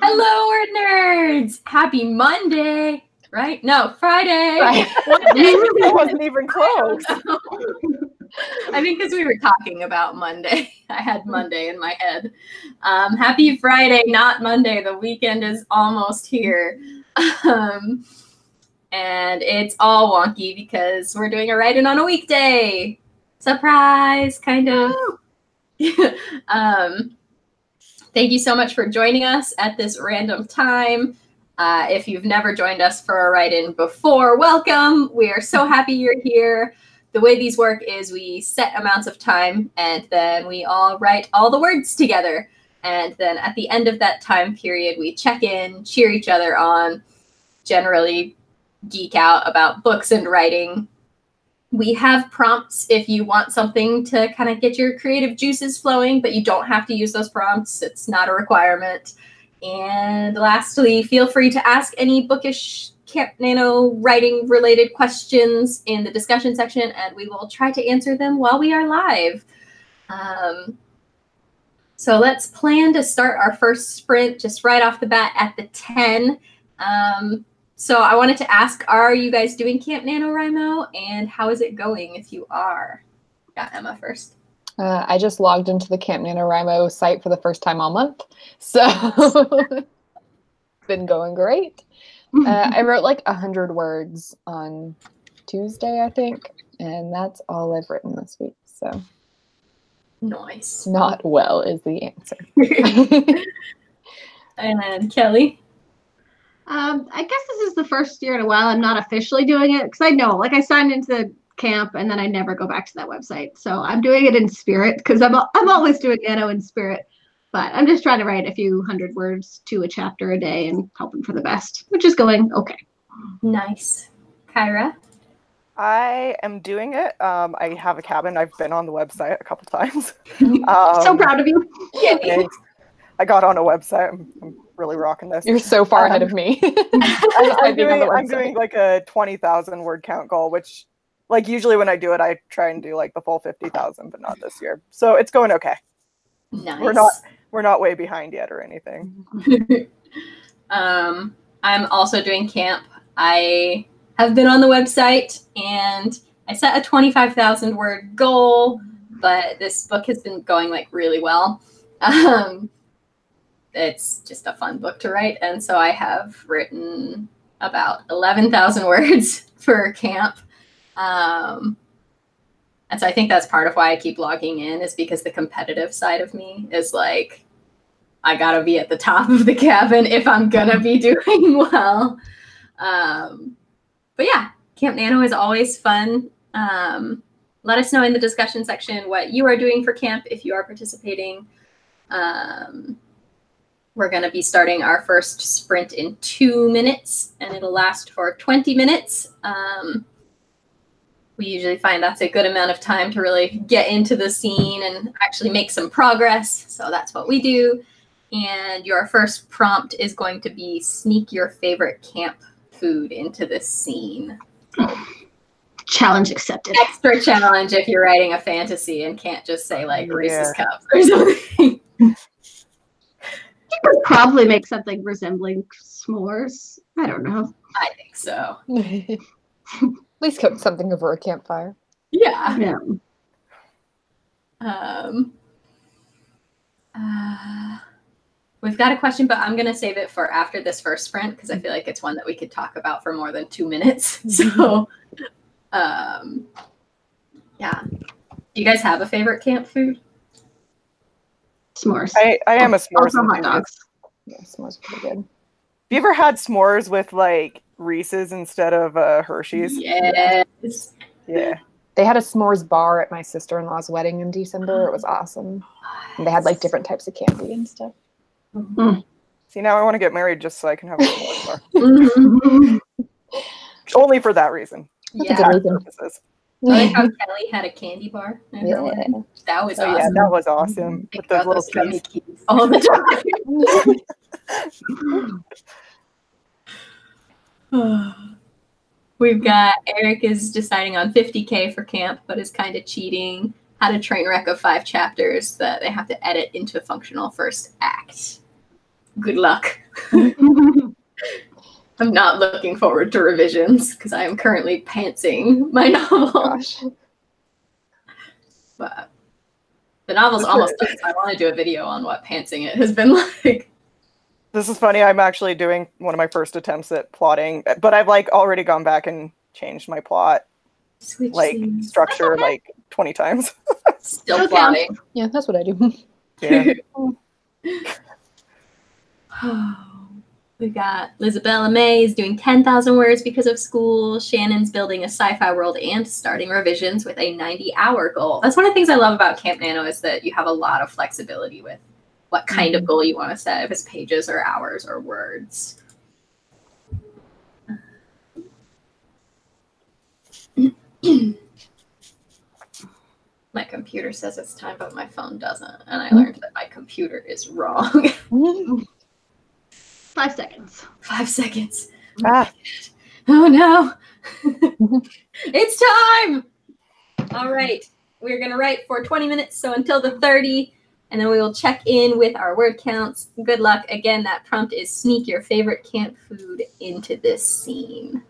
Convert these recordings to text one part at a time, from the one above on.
Hello, word nerds! Happy Monday, right? No, Friday. It wasn't even close. I think because we were talking about Monday. I had Monday in my head. Happy Friday, not Monday. The weekend is almost here. And it's all wonky because we're doing a write-in on a weekday. Surprise, kind of. Thank you so much for joining us at this random time. If you've never joined us for a write-in before, welcome. We are so happy you're here. The way these work is we set amounts of time and then we all write all the words together. And then at the end of that time period, we check in, cheer each other on, generally geek out about books and writing. We have prompts if you want something to kind of get your creative juices flowing, but you don't have to use those prompts. It's not a requirement. And lastly, feel free to ask any bookish Camp Nano writing related questions in the discussion section, and we will try to answer them while we are live. So let's plan to start our first sprint just right off the bat at the 10. So I wanted to ask, are you guys doing Camp NaNoWriMo, and how is it going if you are? Got Emma first. I just logged into the Camp NaNoWriMo site for the first time all month, so it's been going great. I wrote like 100 words on Tuesday, I think, and that's all I've written this week, so. Nice. Not well is the answer. And Kelly? I guess this is the first year in a while I'm not officially doing it because I know, like, I signed into the camp and then I never go back to that website. So I'm doing it in spirit because I'm always doing Nano in spirit. But I'm just trying to write a few hundred words to a chapter a day and hoping for the best, which is going okay. Nice. Kyra? I am doing it. I have a cabin. I've been on the website a couple times. So proud of you. Thanks. I got on a website. I'm really rocking this. You're so far ahead of me. I'm doing like a 20,000 word count goal, which, like, usually when I do it, I try and do like the full 50,000, but not this year. So it's going okay. Nice. We're not way behind yet or anything. I'm also doing camp. I have been on the website and I set a 25,000 word goal, but this book has been going like really well. It's just a fun book to write. And so I have written about 11,000 words for camp. And so I think that's part of why I keep logging in, is because the competitive side of me is like, I gotta be at the top of the cabin if I'm gonna be doing well. But yeah, Camp Nano is always fun. Let us know in the discussion section what you are doing for camp if you are participating. We're going to be starting our first sprint in 2 minutes, and it'll last for 20 minutes. We usually find that's a good amount of time to really get into the scene and actually make some progress. So that's what we do. And your first prompt is going to be sneak your favorite camp food into this scene. Challenge accepted. Extra challenge if you're writing a fantasy and can't just say like Reese's Cups or something. You could probably make something resembling s'mores. I don't know. I think so. At least cook something over a campfire. Yeah. We've got a question, but I'm going to save it for after this first sprint because I feel like it's one that we could talk about for more than 2 minutes. So, yeah. Do you guys have a favorite camp food? S'mores. I am a s'mores. Also hot dogs. Yeah, s'mores are pretty good. Have you ever had s'mores with like Reese's instead of Hershey's? Yes. Yeah. They had a s'mores bar at my sister-in-law's wedding in December. It was awesome. And they had like different types of candy and stuff. Mm-hmm. See, now I want to get married just so I can have a s'mores bar. Only for that reason. Yeah. That's a good reason. Purposes. I like how Kelly had a candy bar. Yeah. That was Oh awesome. yeah, that was awesome. With those little gummy keys. keys all the time. We've got Eric is deciding on 50K for camp, but is kind of cheating. Had a train wreck of 5 chapters that they have to edit into a functional first act. Good luck. I'm not looking forward to revisions because I am currently pantsing my novel. Gosh. But the novel's almost done, so I want to do a video on what pantsing it has been like. This is funny. I'm actually doing one of my first attempts at plotting, but I've like already gone back and changed my plot, structure like 20 times. Still plotting. Yeah, that's what I do. Yeah. We got Lisabella May is doing 10,000 words because of school. Shannon's building a sci-fi world and starting revisions with a 90-hour goal. That's one of the things I love about Camp Nano is that you have a lot of flexibility with what kind of goal you want to set, if it's pages or hours or words. My computer says it's time, but my phone doesn't. And I learned that my computer is wrong. 5 seconds. 5 seconds. Ah. Oh no. It's time. All right. We're going to write for 20 minutes, so until the 30, and then we will check in with our word counts. Good luck. Again, that prompt is sneak your favorite camp food into this scene.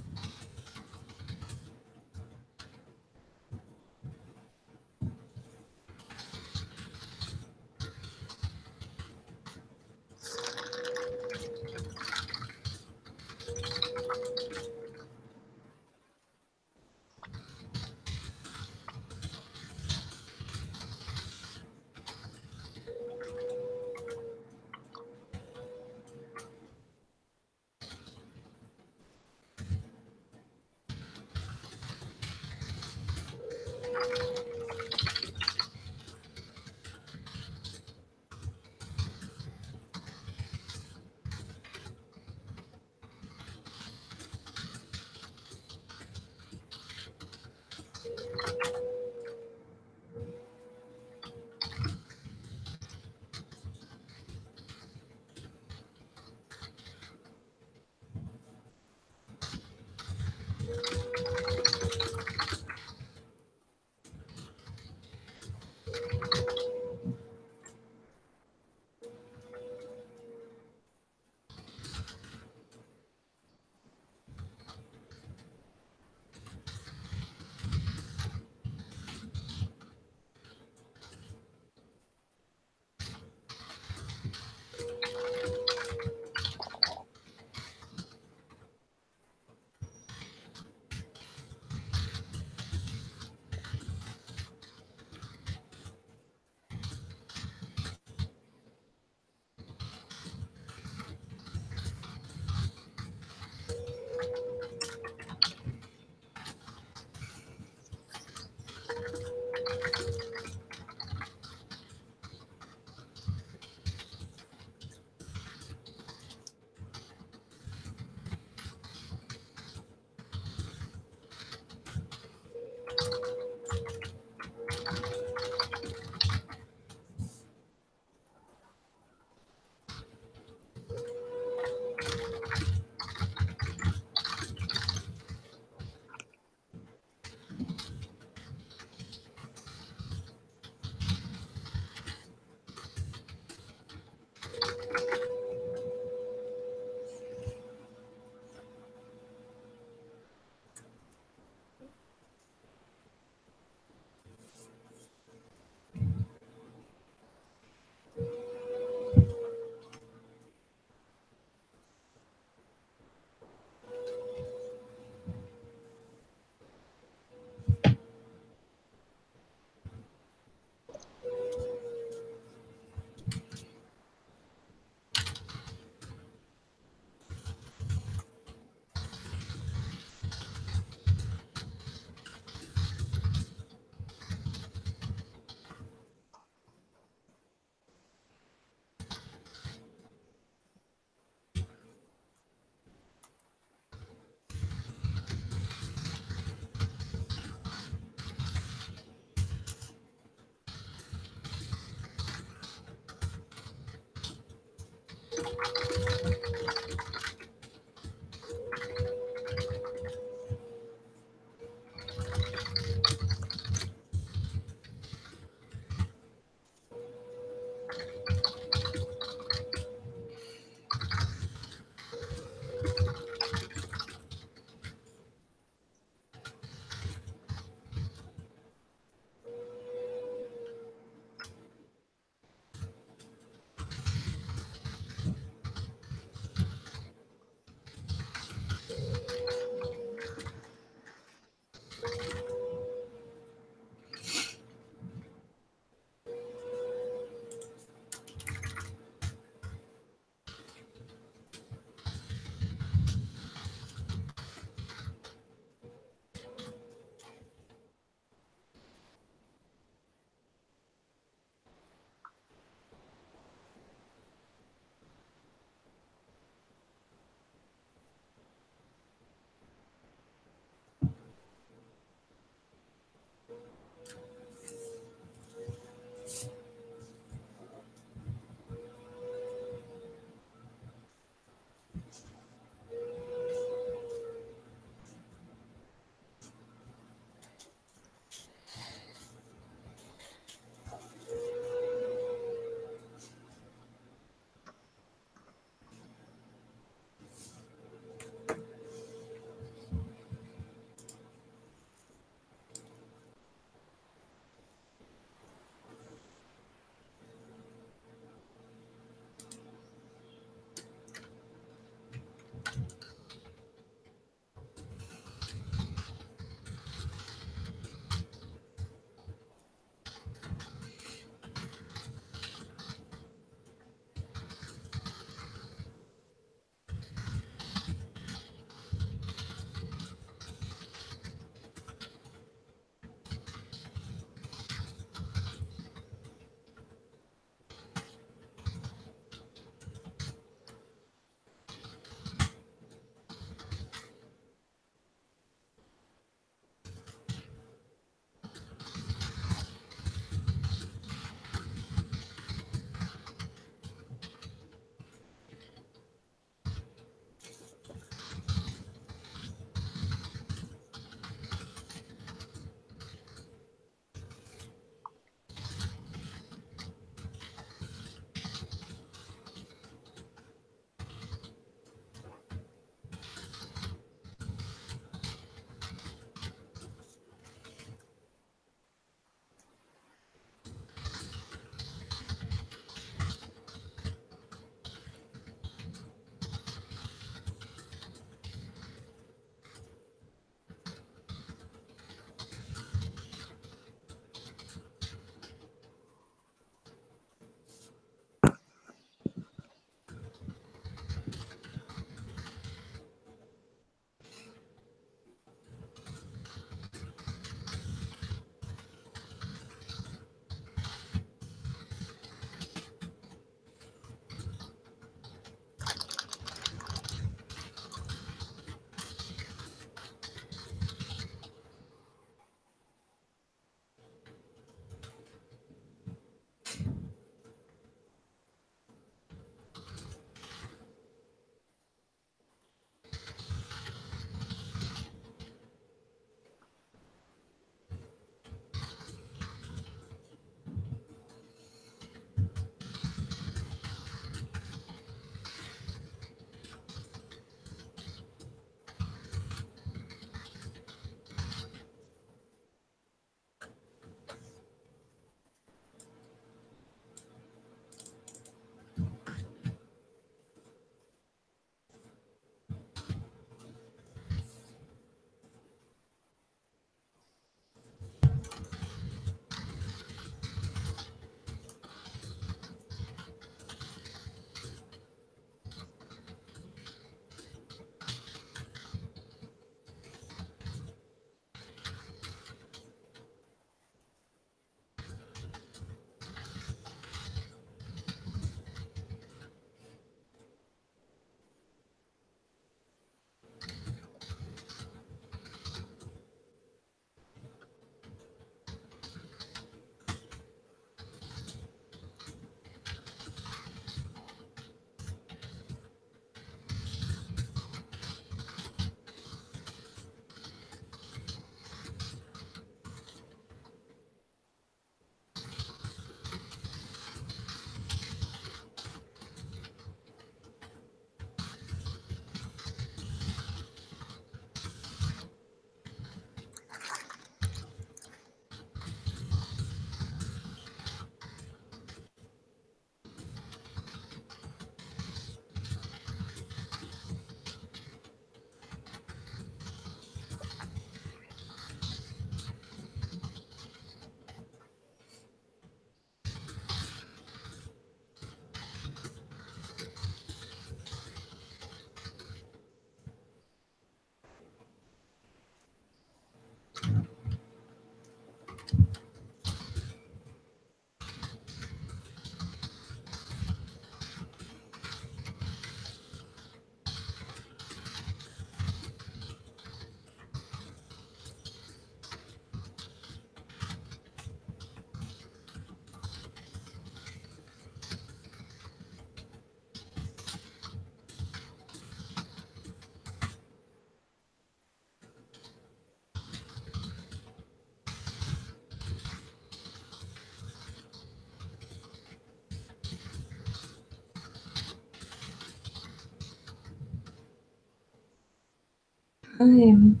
time.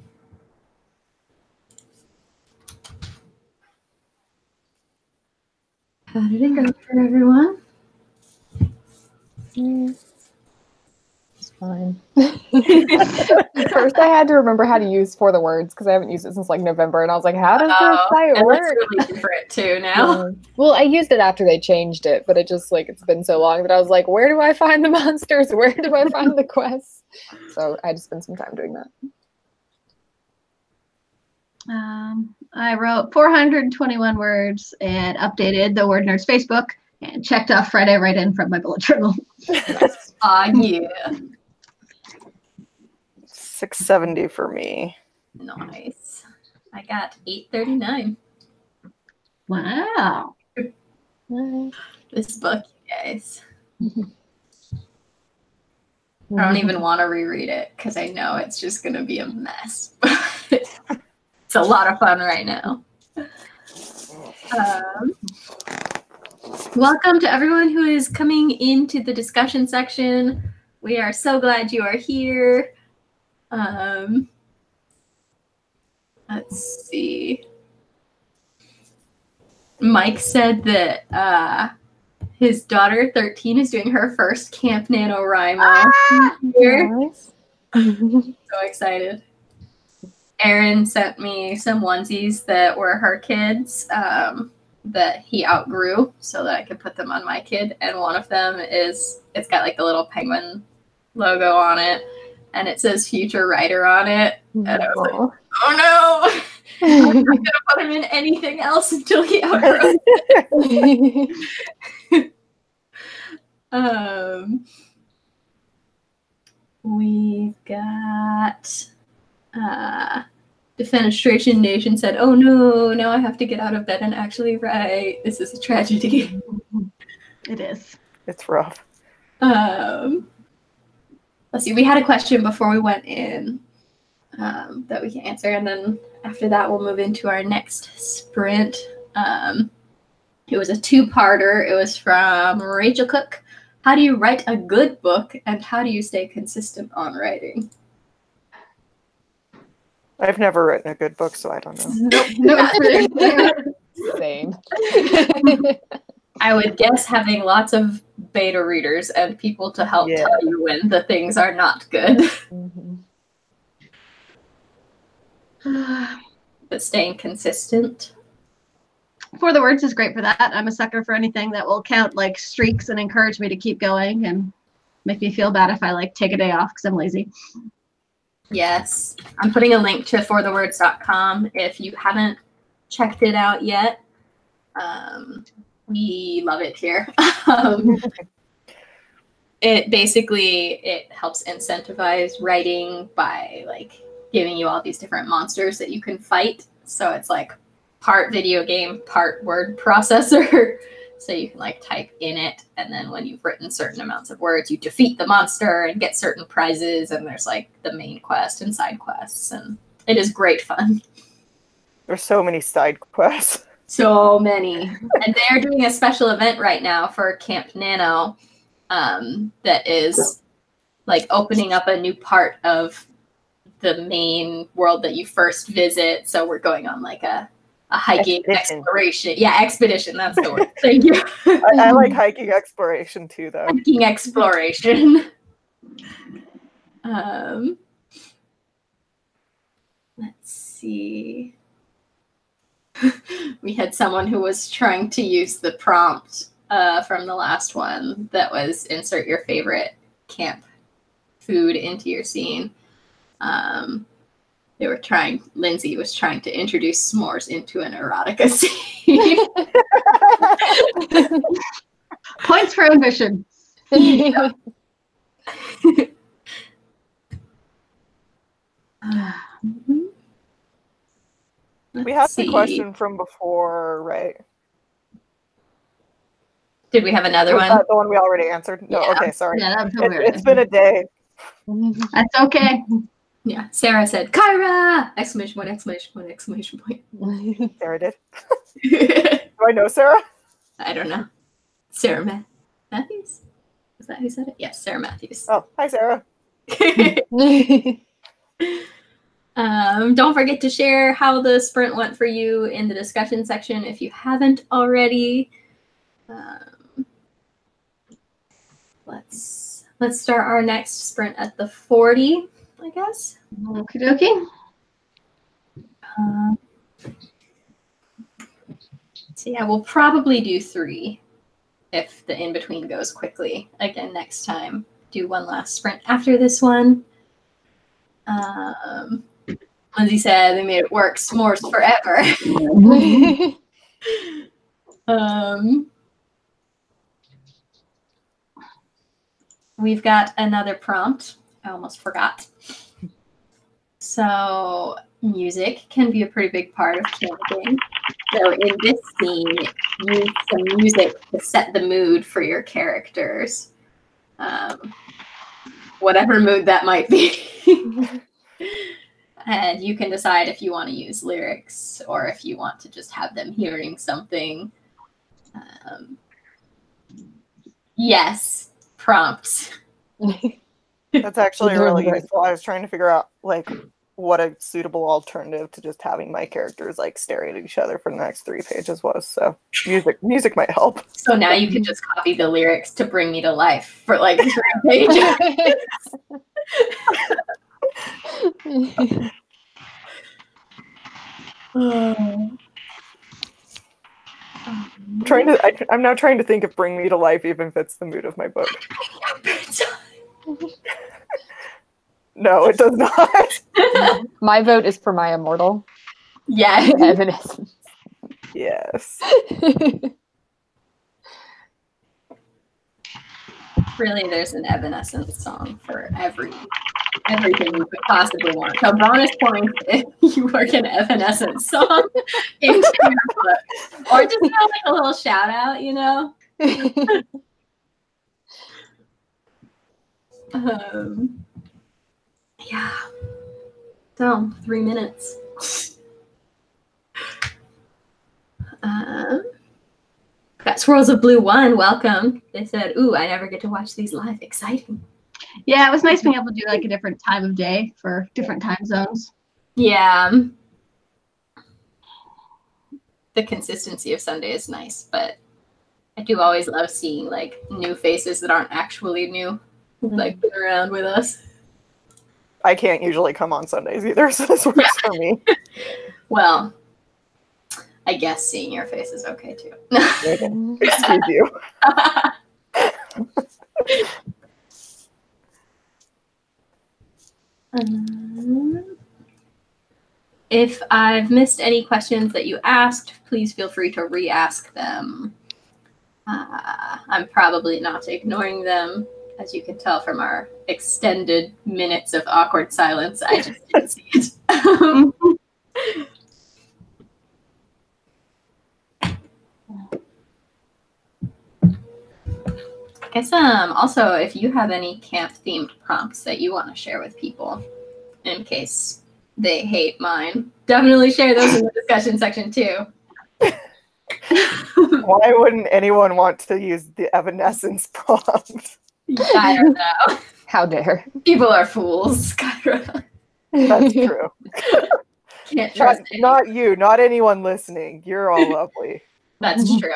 How did it go for everyone? It's fine. First, I had to remember how to use For the Words because I haven't used it since like November, and I was like, "How does this site work?" It's really different too now. Yeah. Well, I used it after they changed it, but it just like it's been so long that I was like, "Where do I find the monsters? Where do I find the quests?" So I had to spend some time doing that. I wrote 421 words and updated the Word Nerds Facebook and checked off Friday write-in from my bullet journal. Yeah. 670 for me. Nice. I got 839. Wow. This book, you guys. I don't even want to reread it because I know it's just going to be a mess. It's a lot of fun right now. Welcome to everyone who is coming into the discussion section. We are so glad you are here. Let's see. Mike said that his daughter, 13, is doing her first Camp NaNoWriMo here. Nice. So excited. Erin sent me some onesies that were her kids that he outgrew so that I could put them on my kid. And one of them it's got like the little penguin logo on it and it says future writer on it. And I was like, oh no, I'm not going to put him in anything else until he outgrows it. We've got Defenestration Nation said, oh no, now I have to get out of bed and actually write. This is a tragedy. It is. It's rough. Let's see, we had a question before we went in that we can answer, and then after that we'll move into our next sprint. It was a two-parter. It was from Rachel Cook. How do you write a good book, and how do you stay consistent on writing? I've never written a good book, so I don't know. Nope. Same. I would guess having lots of beta readers and people to help tell you when the things are not good. But staying consistent. For the Words is great for that. I'm a sucker for anything that will count like streaks and encourage me to keep going and make me feel bad if I like take a day off because I'm lazy. Yes. I'm putting a link to forthewords.com if you haven't checked it out yet. We love it here. It helps incentivize writing by like giving you all these different monsters that you can fight. So it's like part video game, part word processor. So you can like type in it, and then when you've written certain amounts of words, you defeat the monster and get certain prizes, and there's like the main quest and side quests, and it is great fun. There's so many side quests. So many. And they're doing a special event right now for Camp Nano that is like opening up a new part of the main world that you first visit. So we're going on like a hiking exploration. Yeah, expedition. That's the word. Thank you. I like hiking exploration too, though. Hiking exploration. Let's see. We had someone who was trying to use the prompt from the last one that was insert your favorite camp food into your scene. Lindsay was trying to introduce s'mores into an erotica scene. Points for ambition. We had the question from before, right? Did we have another one? The one we already answered? No, okay, sorry. Yeah, that was it's been a day. That's okay. Yeah, Sarah said, Kyra! Exclamation point, exclamation point, exclamation point. Sarah did. Do I know Sarah? I don't know. Sarah Matthews? Is that who said it? Yes, Sarah Matthews. Oh, hi, Sarah. Don't forget to share how the sprint went for you in the discussion section if you haven't already. Let's start our next sprint at the 40, I guess. Okie dokie. So yeah, we'll probably do 3 if the in-between goes quickly. Again, next time, do one last sprint after this one. Lindsay said they made it work. S'mores forever. We've got another prompt. I almost forgot. So music can be a pretty big part of camping. So in this scene, use some music to set the mood for your characters. Whatever mood that might be. And you can decide if you want to use lyrics or if you want to just have them hearing something. Yes, prompts. That's actually really useful. I was trying to figure out like what a suitable alternative to just having my characters like staring at each other for the next 3 pages was. So music might help. So now you can just copy the lyrics to Bring Me to Life for like 3 pages. I'm now trying to think if Bring Me to Life even fits the mood of my book. No, it does not. My vote is for My Immortal. Yeah. Evanescence. Yes. Really, there's an Evanescence song for everything you could possibly want. So bonus points if you work an Evanescence song into your book. Or just like a little shout out, you know? Yeah. So 3 minutes. Got Swirls of Blue 1, welcome. They said, ooh, I never get to watch these live. Exciting. Yeah, it was nice being able to do like a different time of day for different time zones. Yeah. The consistency of Sunday is nice, but I do always love seeing like new faces that aren't actually new, like been around with us. I can't usually come on Sundays either, so this works for me. Well, I guess seeing your face is okay too. Excuse you. If I've missed any questions that you asked, please feel free to re-ask them. I'm probably not ignoring them. As you can tell from our extended minutes of awkward silence, I just didn't see it. I guess also if you have any camp themed prompts that you want to share with people in case they hate mine, definitely share those in the discussion section too. Why wouldn't anyone want to use the Evanescence prompt? I don't know. How dare. People are fools, Skyra. That's true. Can't trust not you, not anyone listening. You're all lovely. That's true.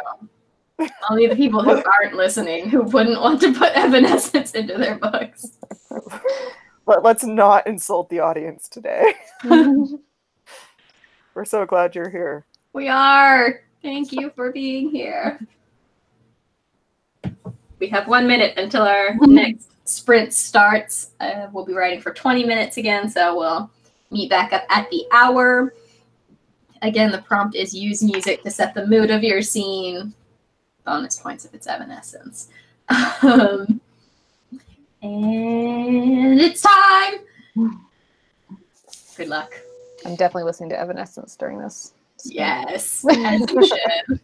Only the people who aren't listening, who wouldn't want to put Evanescence into their books. Let's not insult the audience today. We're so glad you're here. We are. Thank you for being here. We have 1 minute until our next sprint starts. We'll be writing for 20 minutes again, so we'll meet back up at the hour. Again, the prompt is use music to set the mood of your scene. Bonus points if it's Evanescence. And it's time! Good luck. I'm definitely listening to Evanescence during this. Yes, as you should.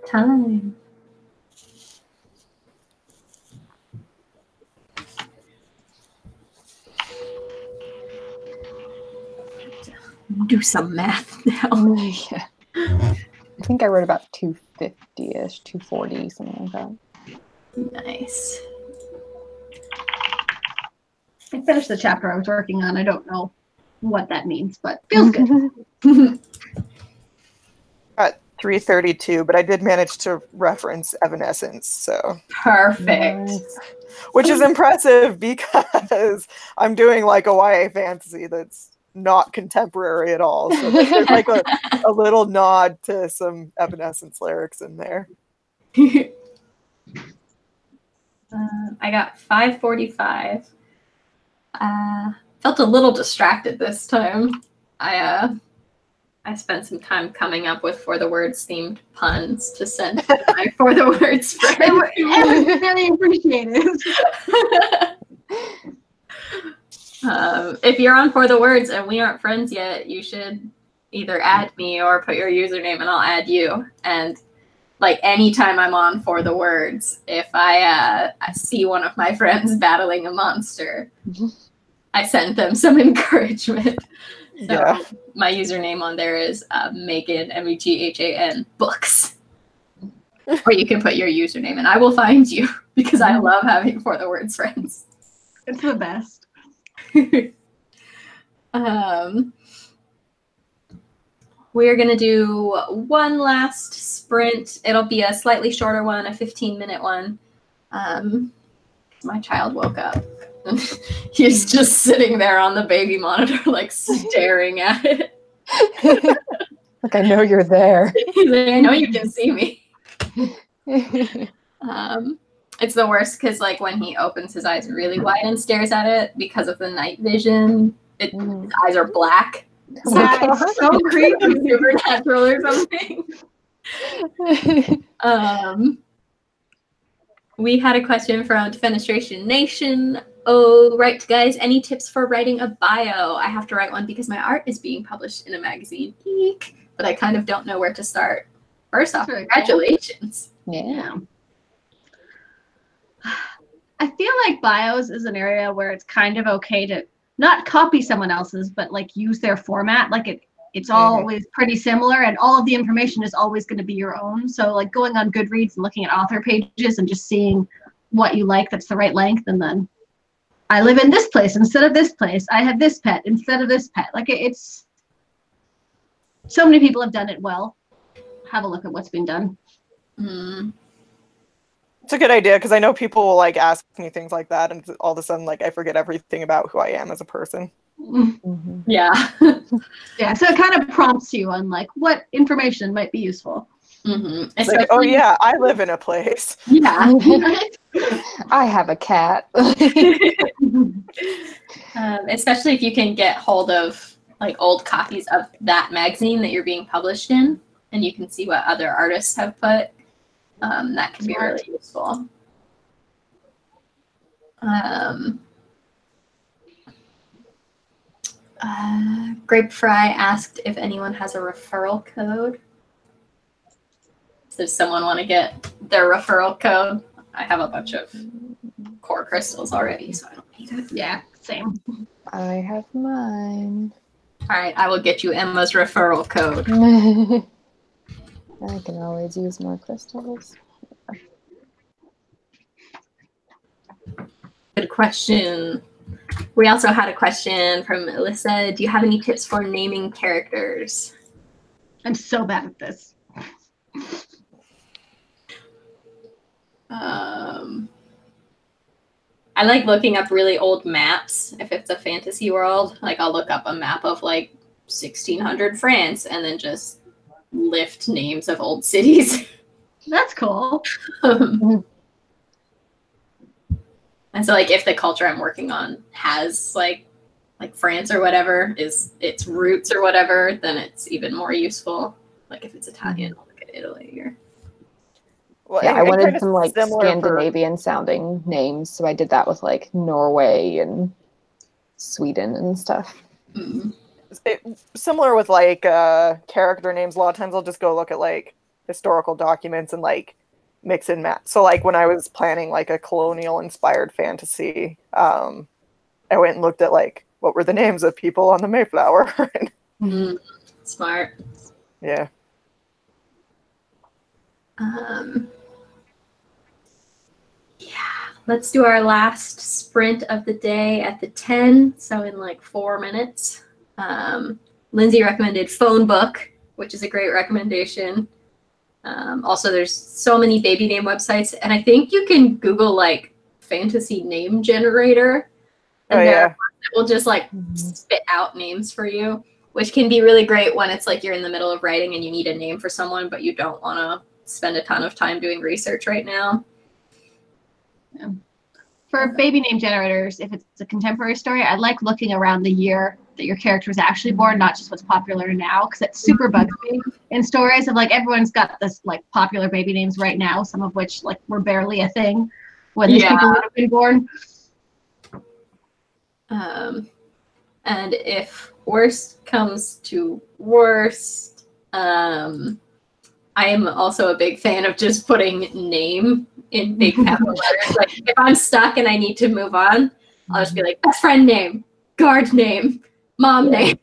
Time. Do some math now. Yeah. I think I wrote about 250-ish, 240, something like that. Nice. I finished the chapter I was working on. I don't know what that means, but feels good. At 332, but I did manage to reference Evanescence, so Perfect. Nice. which is impressive because I'm doing like a YA fantasy that's not contemporary at all. So there's like a little nod to some Evanescence lyrics in there. I got 545. Felt a little distracted this time. I spent some time coming up with For the Words themed puns to send to my For the Words friend. It was very appreciated. If you're on For the Words and we aren't friends yet, you should either add me or put your username and I'll add you. And like anytime I'm on For the Words, if I see one of my friends battling a monster, I send them some encouragement. So Yeah. my username on there is Megan, Meghan books. Or you can put your username and I will find you because I love having For the Words friends. It's the best. We're gonna do one last sprint. It'll be a slightly shorter one, a 15-minute one. My child woke up. He's just sitting there on the baby monitor, like staring at it. Like, I know you're there. He's like, I know you can see me. It's the worst because like when he opens his eyes really wide and stares at it because of the night vision, his eyes are black. Oh my Yeah, it's so creepy. Supernatural or something. We had a question from Defenestration Nation. Oh, right, guys. Any tips for writing a bio? I have to write one because my art is being published in a magazine. Eek. But I kind of don't know where to start. First off, Very cool. congratulations. Yeah. I feel like bios is an area where it's kind of okay to not copy someone else's, but like use their format. Like it's always pretty similar and all of the information is always going to be your own. So like going on Goodreads and looking at author pages and just seeing what you like that's the right length, and then I live in this place instead of this place. I have this pet instead of this pet. Like it's so many people have done it well. Have a look at what's being done. It's a good idea because I know people will like ask me things like that, and all of a sudden, like I forget everything about who I am as a person. Yeah. Yeah, so it kind of prompts you on like what information might be useful. It's like, oh yeah, I live in a place. Yeah. I have a cat. Especially if you can get hold of like old copies of that magazine that you're being published in, and you can see what other artists have put. That can be really useful. Grape Fry asked if anyone has a referral code. Does someone want to get their referral code? I have a bunch of core crystals already, so I don't need it. Yeah, same. I have mine. All right, I will get you Emma's referral code. I can always use more crystals. Good question. We also had a question from Alyssa. Do you have any tips for naming characters? I'm so bad at this. I like looking up really old maps. If it's a fantasy world, like I'll look up a map of like 1600 France and then just lift names of old cities. That's cool. And so like if the culture I'm working on has like France or whatever is its roots or whatever, then it's even more useful. Like if it's Italian, I'll look at Italy or Well, Yeah, I wanted kind of some like similar for- Scandinavian sounding names, so I did that with like Norway and Sweden and stuff. Mm. Similar with like character names, a lot of times I'll just go look at like historical documents and like mix and match. So like when I was planning like a colonial inspired fantasy, I went and looked at like what were the names of people on the Mayflower. Smart. Yeah. Yeah, let's do our last sprint of the day at the 10, so in like 4 minutes. Lindsay recommended Phone Book, which is a great recommendation. Also, there's so many baby name websites, and I think you can Google like fantasy name generator, and it will just like spit out names for you, which can be really great when it's like you're in the middle of writing and you need a name for someone, but you don't want to spend a ton of time doing research right now. Yeah. For baby name generators, if it's a contemporary story, I like looking around the year that your character was actually born, not just what's popular now, because it super bugs me in stories of like everyone's got this like popular baby names right now, some of which like were barely a thing when these people would have been born. And if worst comes to worst, I am also a big fan of just putting name in big capital letters. Like if I'm stuck and I need to move on, I'll just be like best friend name, guard name, mom name.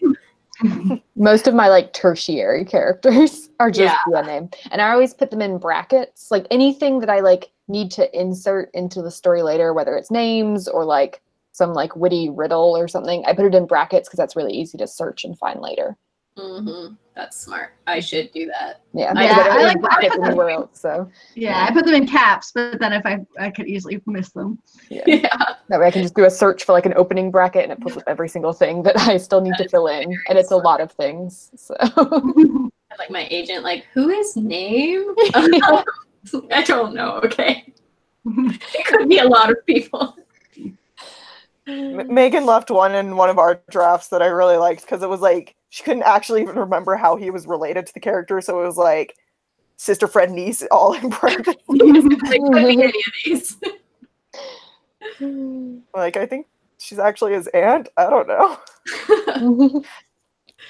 Most of my like tertiary characters are just one name, and I always put them in brackets. Like anything that I like need to insert into the story later, whether it's names or like some like witty riddle or something, I put it in brackets because that's really easy to search and find later. That's smart. I should do that. Yeah, I like brackets anywhere else. So I put them in caps, but then if I could easily miss them. Yeah. That way I can just do a search for like an opening bracket and it pulls up every single thing that I still need to fill in, and it's a lot of things. So like my agent, like who is name? I don't know. Okay, it could be a lot of people. Megan left one in one of our drafts that I really liked because it was like she couldn't actually even remember how he was related to the character, so it was like sister, friend, niece, all in parentheses. Like, could be any of these. Like I think she's actually his aunt. I don't know.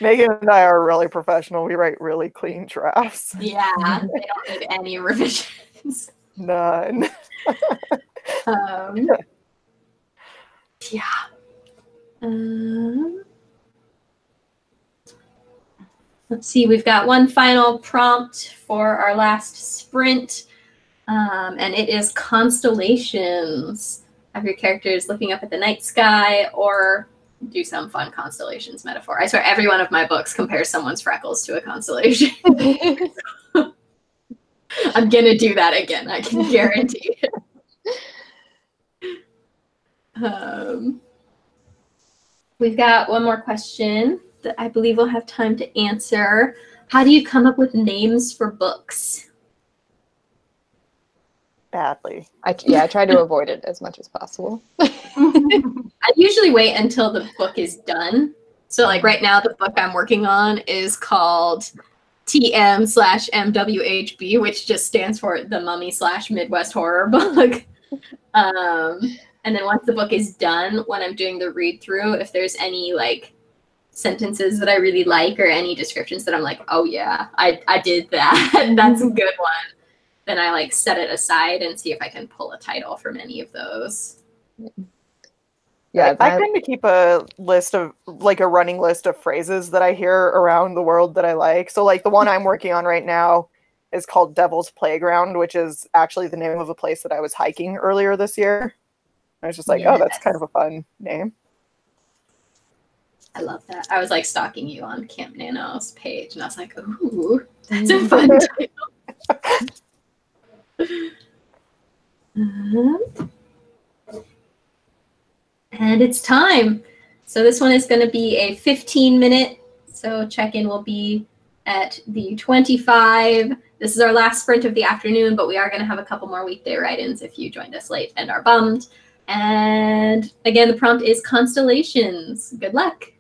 Megan and I are really professional. We write really clean drafts. Yeah, they don't need any revisions. None. Yeah. Let's see, we've got one final prompt for our last sprint, and it is constellations. Have your characters looking up at the night sky or do some fun constellations metaphor. I swear every one of my books compares someone's freckles to a constellation. I'm going to do that again, I can guarantee it. We've got one more question that I believe we'll have time to answer. How do you come up with names for books? Badly. I try to avoid it as much as possible. I usually wait until the book is done. So like right now, the book I'm working on is called TM/MWHB, which just stands for the Mummy/Midwest Horror Book. And then once the book is done, when I'm doing the read through, if there's any like sentences that I really like or any descriptions that I'm like, oh yeah, I did that. That's a good one. Then I like set it aside and see if I can pull a title from any of those. Yeah, I kind of keep a list of like a running list of phrases that I hear around the world that I like. So like the one I'm working on right now is called Devil's Playground, which is actually the name of a place that I was hiking earlier this year. I was just like, oh, that's kind of a fun name. I love that. I was like stalking you on Camp Nano's page, and I was like, ooh, that's a fun title. And it's time. So this one is going to be a 15-minute. So check-in will be at the 25. This is our last sprint of the afternoon, but we are going to have a couple more weekday write-ins if you joined us late and are bummed. And again, the prompt is constellations. Good luck.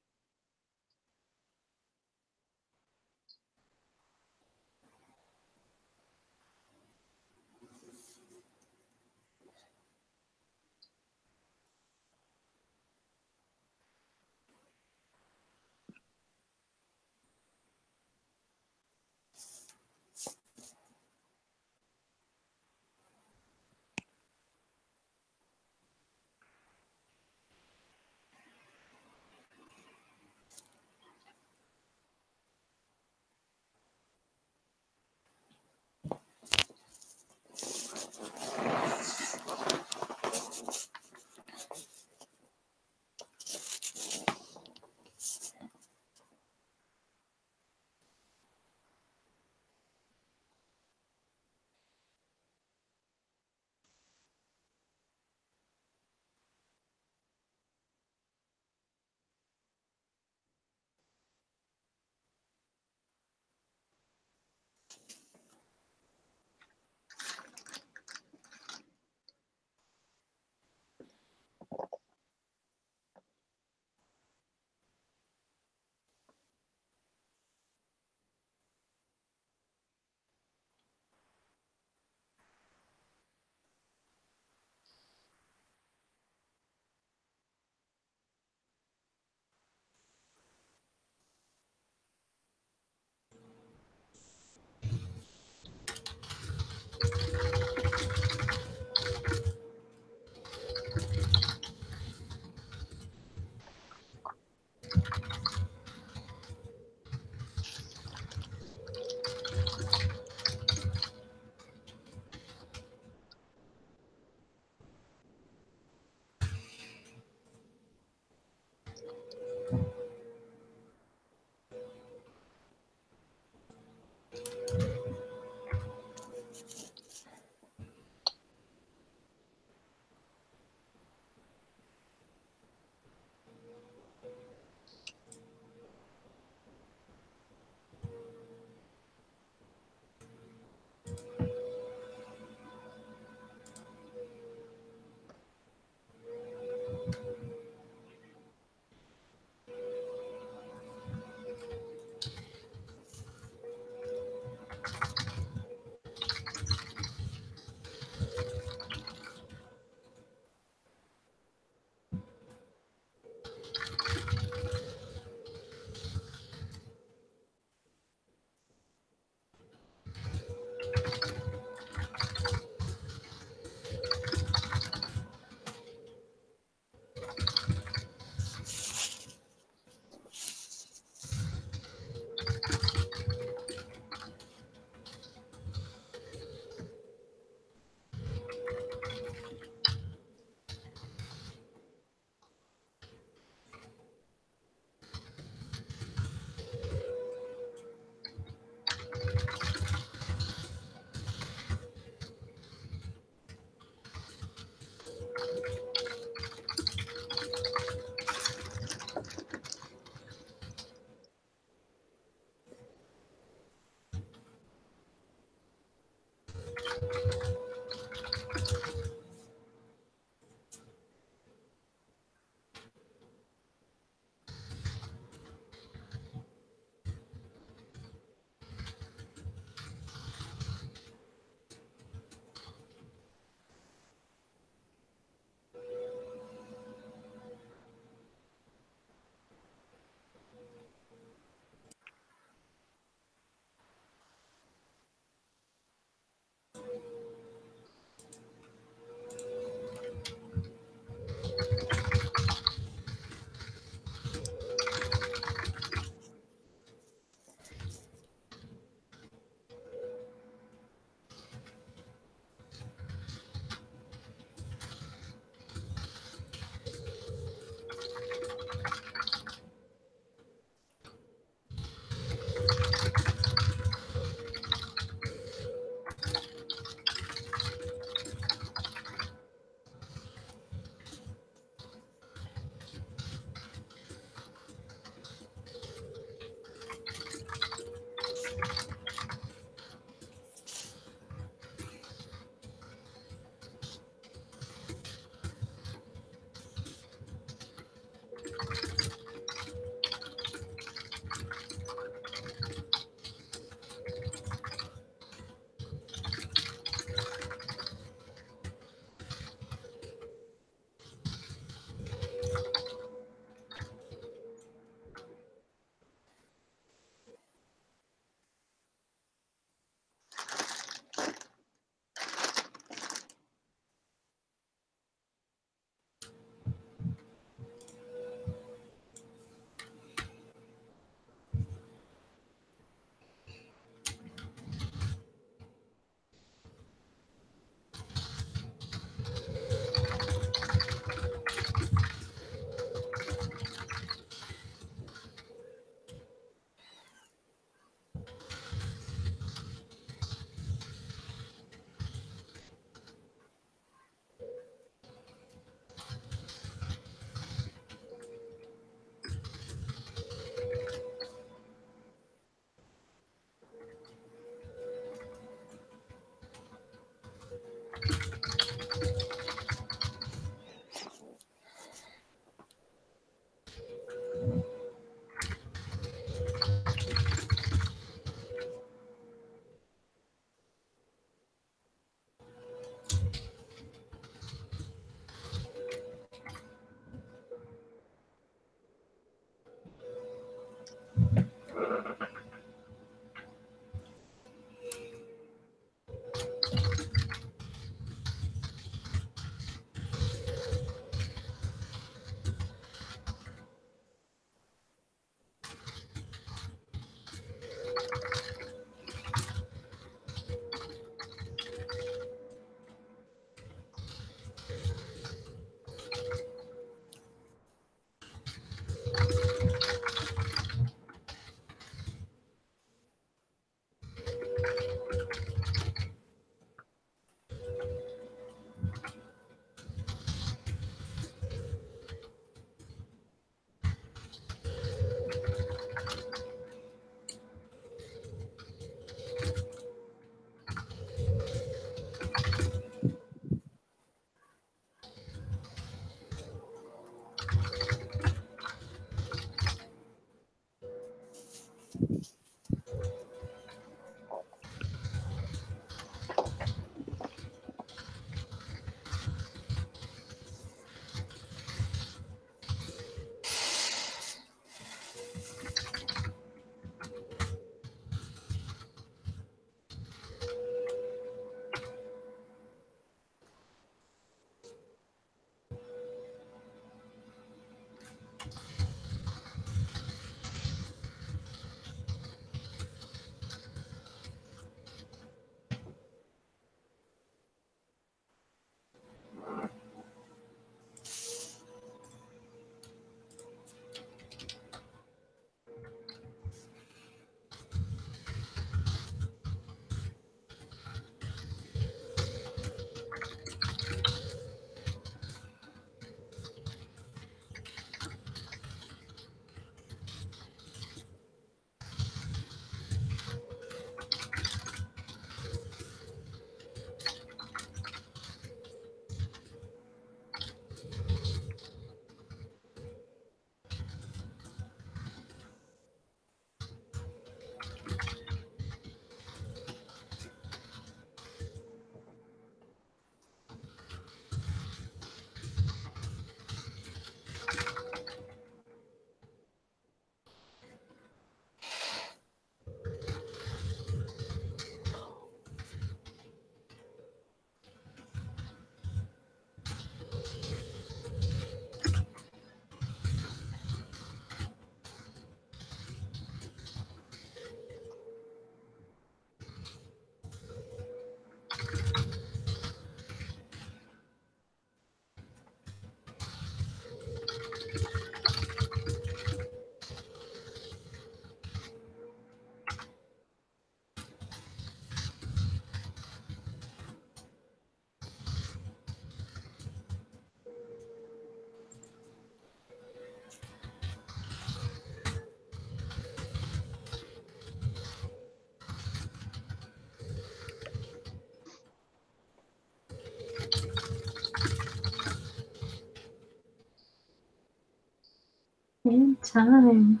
time.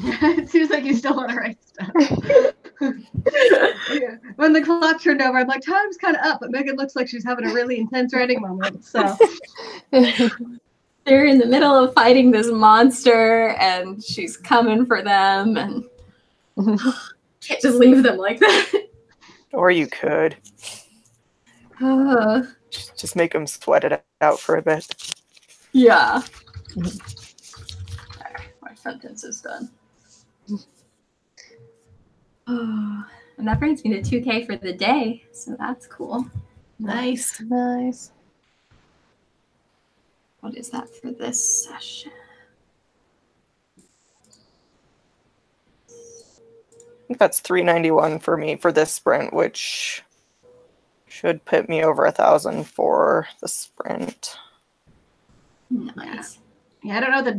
It seems like you still want to write stuff. Yeah. When the clock turned over, I'm like, time's kind of up, but Megan looks like she's having a really intense writing moment. So They're in the middle of fighting this monster, and she's coming for them, and can't just leave them like that. Or you could just make them sweat it out for a bit. Yeah. There, my sentence is done. And that brings me to 2K for the day, so that's cool. nice. Nice. What is that for this session? I think that's 391 for me for this sprint, which should put me over 1,000 for the sprint. Nice. Yeah, I don't know what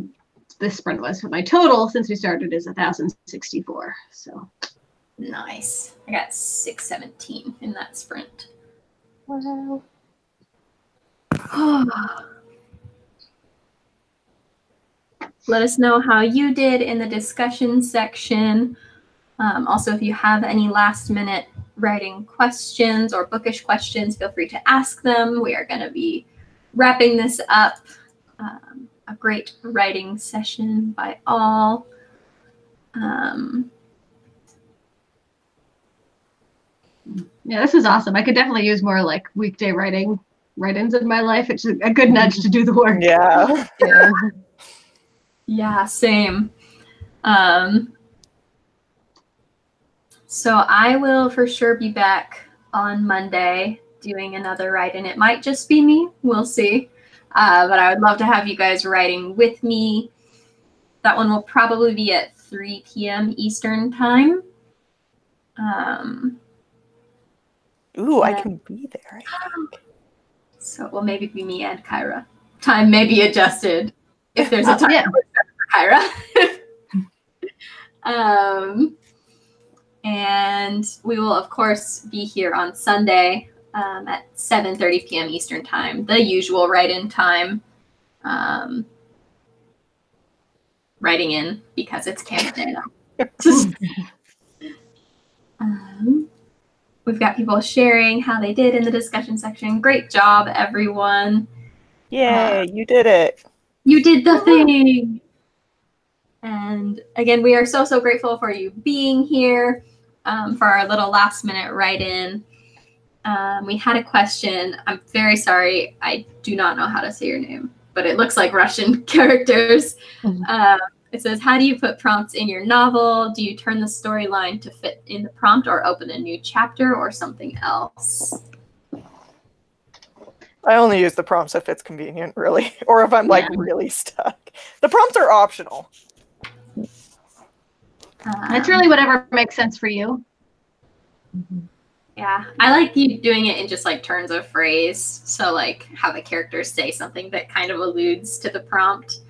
this sprint was, but my total since we started is 1,064. So Nice. I got 617 in that sprint. Wow. Let us know how you did in the discussion section. Also, if you have any last minute writing questions or bookish questions, feel free to ask them. We are going to be wrapping this up. A great writing session by all. yeah, this is awesome. I could definitely use more like weekday write-ins in my life. It's a good nudge to do the work. Yeah. Yeah. Yeah, same. So I will for sure be back on Monday doing another write-in. It might just be me. We'll see. But I would love to have you guys writing with me. That one will probably be at 3 p.m. Eastern time. Ooh, I can be there. So it will maybe be me and Kyra. Time may be adjusted if there's a time Yeah. for Kyra. And we will, of course, be here on Sunday at 7:30 p.m. Eastern time, the usual write-in time. Writing in because it's Camp Day. We've got people sharing how they did in the discussion section. Great job, everyone. Yay, you did it. You did the thing. And again, we are so grateful for you being here for our little last minute write-in. We had a question. I'm very sorry. I do not know how to say your name, but it looks like Russian characters. It says, how do you put prompts in your novel? Do you turn the storyline to fit in the prompt or open a new chapter or something else? I only use the prompts if it's convenient, really, or if I'm like really stuck. The prompts are optional. It's really whatever makes sense for you. Yeah, I like you doing it in just like turns of phrase. So like have the characters say something that kind of alludes to the prompt.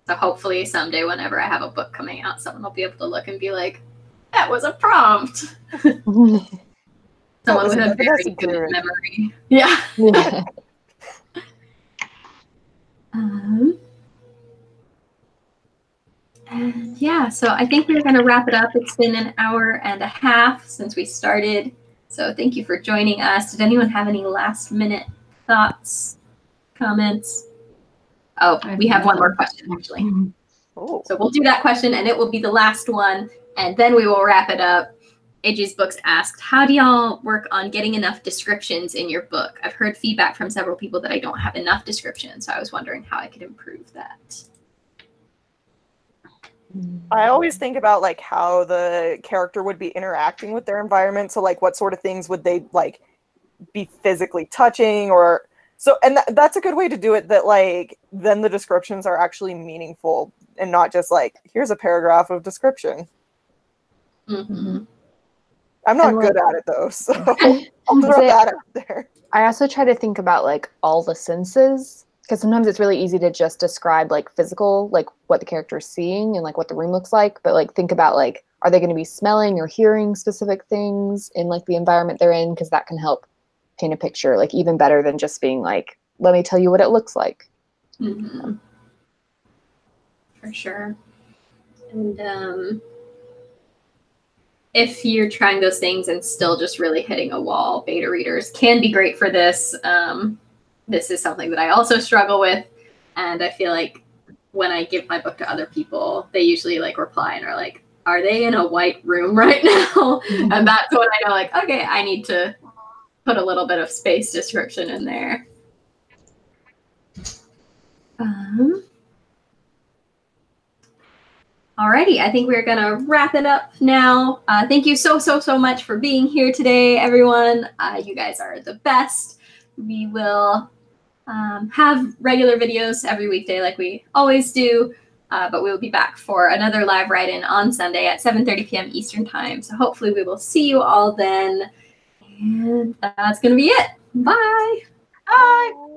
So hopefully someday whenever I have a book coming out, someone will be able to look and be like, that was a prompt. Someone with a very good memory. Yeah. Yeah. And yeah, so I think we're going to wrap it up. It's been an hour and a half since we started. So thank you for joining us. Did anyone have any last minute thoughts, comments? Oh, we have one more question actually. Oh. So we'll do that question and it will be the last one. And then we will wrap it up. AJ's Books asked, how do y'all work on getting enough descriptions in your book? I've heard feedback from several people that I don't have enough descriptions. So I was wondering how I could improve that. I always think about like how the character would be interacting with their environment. So like what sort of things would they like be physically touching or so, and that's a good way to do it, that like then the descriptions are actually meaningful and not just like, here's a paragraph of description. Mm-hmm. I'm not And, good like, at it though, so I'll throw that out there. I also try to think about like all the senses, because sometimes it's really easy to just describe like physical, like what the character is seeing and like what the room looks like, but like think about like Are they going to be smelling or hearing specific things in like the environment they're in? Because that can help paint a picture like even better than just being like, let me tell you what it looks like. Mm-hmm. For sure. And if you're trying those things and still just really hitting a wall, beta readers can be great for this. This is something that I also struggle with. And I feel like when I give my book to other people, they usually like reply and are like, are they in a white room right now? And that's when I know like, okay, I need to put a little bit of space description in there. Alrighty, I think we're gonna wrap it up now. Thank you so much for being here today, everyone. You guys are the best. We will have regular videos every weekday like we always do, but we will be back for another live write-in on Sunday at 7:30 p.m. Eastern Time. So hopefully we will see you all then. And that's gonna be it. Bye. Bye.